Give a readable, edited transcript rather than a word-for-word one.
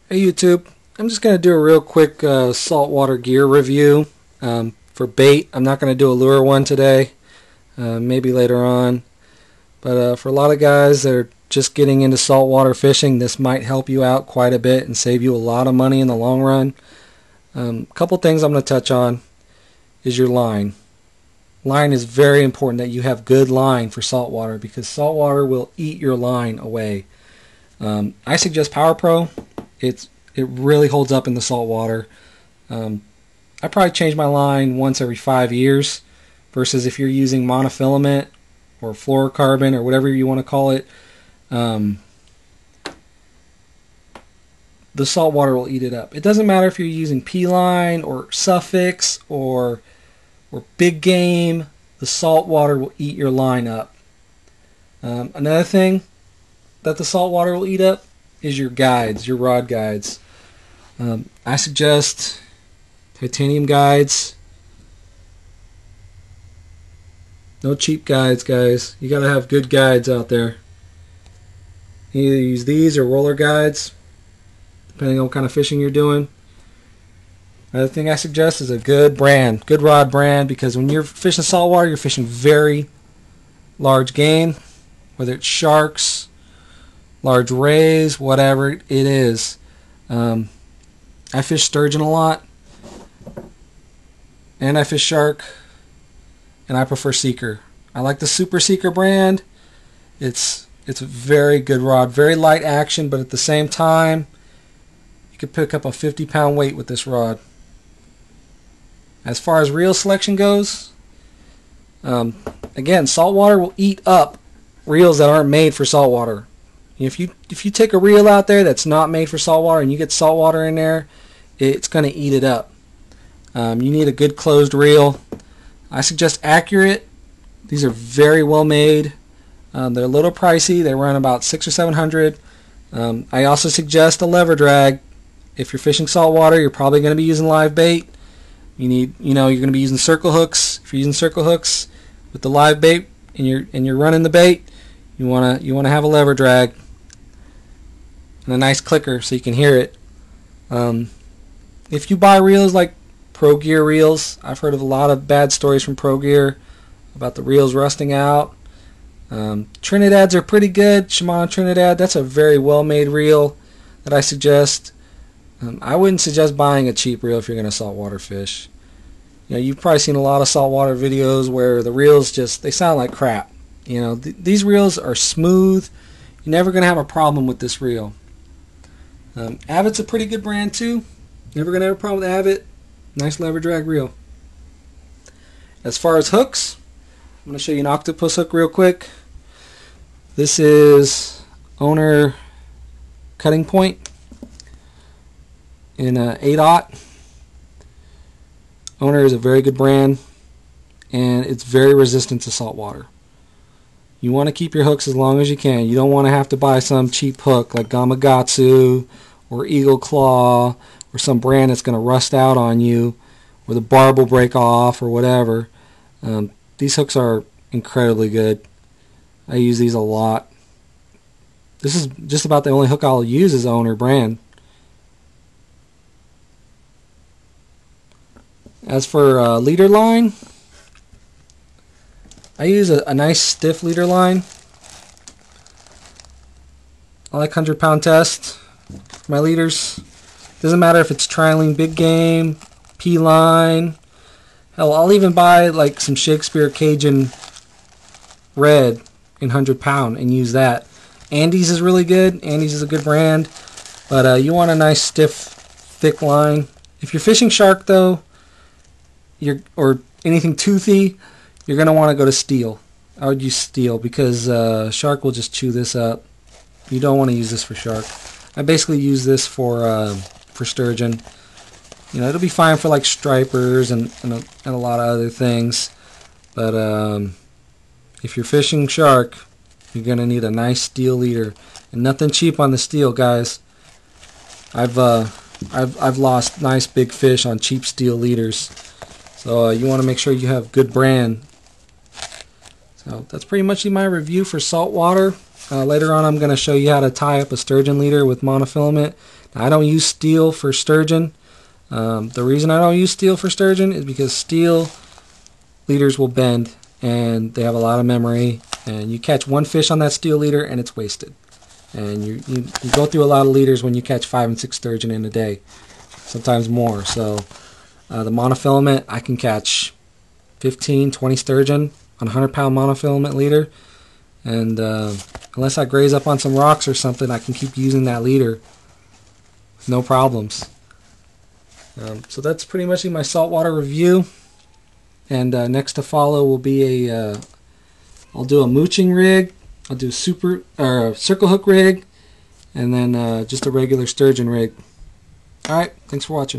Hey YouTube, I'm just going to do a real quick saltwater gear review for bait. I'm not going to do a lure one today, maybe later on. But for a lot of guys that are just getting into saltwater fishing, this might help you out quite a bit and save you a lot of money in the long run. A couple things I'm going to touch on is your line. Line is very important that you have good line for saltwater because saltwater will eat your line away. I suggest Power Pro. It really holds up in the salt water. I probably change my line once every 5 years versus if you're using monofilament or fluorocarbon or whatever you want to call it. The salt water will eat it up. It doesn't matter if you're using P-line or Suffix or big game, the salt water will eat your line up. Another thing that the salt water will eat up is your guides, your rod guides. I suggest titanium guides. No cheap guides, guys. You gotta have good guides out there. You either use these or roller guides, depending on what kind of fishing you're doing. Another thing I suggest is a good brand, good rod brand, because when you're fishing saltwater, you're fishing very large game, whether it's sharks, large rays, whatever it is. I fish sturgeon a lot, and I fish shark, and I prefer Seeker. I like the Super Seeker brand. It's a very good rod, very light action, but at the same time, you could pick up a 50-pound weight with this rod. As far as reel selection goes, again, saltwater will eat up reels that aren't made for saltwater. If you take a reel out there that's not made for saltwater and you get saltwater in there, it's going to eat it up. You need a good closed reel. I suggest Accurate. These are very well made. They're a little pricey. They run about $600 or $700. I also suggest a lever drag. If you're fishing saltwater, you're probably going to be using live bait. You're going to be using circle hooks. If you're using circle hooks with the live bait and you're running the bait, you want to have a lever drag and a nice clicker so you can hear it. If you buy reels like Pro Gear reels, I've heard of a lot of bad stories from Pro Gear about the reels rusting out. Trinidads are pretty good. Shimano Trinidad, that's a very well made reel that I suggest. I wouldn't suggest buying a cheap reel if you're going to saltwater fish. You've probably seen a lot of saltwater videos where the reels they sound like crap. These reels are smooth. You're never going to have a problem with this reel. Avit's a pretty good brand too. Never going to have a problem with Avit. Nice lever drag reel. As far as hooks, I'm going to show you an octopus hook real quick. This is Owner Cutting Point in 8/0. Owner is a very good brand, and it's very resistant to salt water. You want to keep your hooks as long as you can. You don't want to have to buy some cheap hook like Gamakatsu or Eagle Claw or some brand that's going to rust out on you or the barb will break off or whatever. These hooks are incredibly good. I use these a lot. This is just about the only hook I'll use is Owner brand. As for leader line, I use a nice stiff leader line. I like 100-pound test for my leaders. Doesn't matter if it's trialing big game, P-line. Hell, I'll even buy like some Shakespeare Cajun red in 100-pound and use that. Andes is really good. Andes is a good brand. But you want a nice stiff, thick line. If you're fishing shark though, or anything toothy, you're going to want to go to steel. I would use steel because shark will just chew this up. You don't want to use this for shark. I basically use this for sturgeon. It'll be fine for like stripers and a lot of other things. But if you're fishing shark, you're going to need a nice steel leader. And nothing cheap on the steel, guys. I've lost nice big fish on cheap steel leaders. So you want to make sure you have good brand. So that's pretty much my review for saltwater. Later on I'm going to show you how to tie up a sturgeon leader with monofilament. Now, I don't use steel for sturgeon. The reason I don't use steel for sturgeon is because steel leaders will bend and they have a lot of memory, and you catch one fish on that steel leader and it's wasted. And you go through a lot of leaders when you catch 5 and 6 sturgeon in a day, sometimes more. So the monofilament, I can catch 15, 20 sturgeon on a 100-pound monofilament leader, and unless I graze up on some rocks or something, I can keep using that leader, no problems. So that's pretty much my saltwater review. And next to follow will be I'll do a mooching rig, I'll do a circle hook rig, and then just a regular sturgeon rig. Alright, thanks for watching.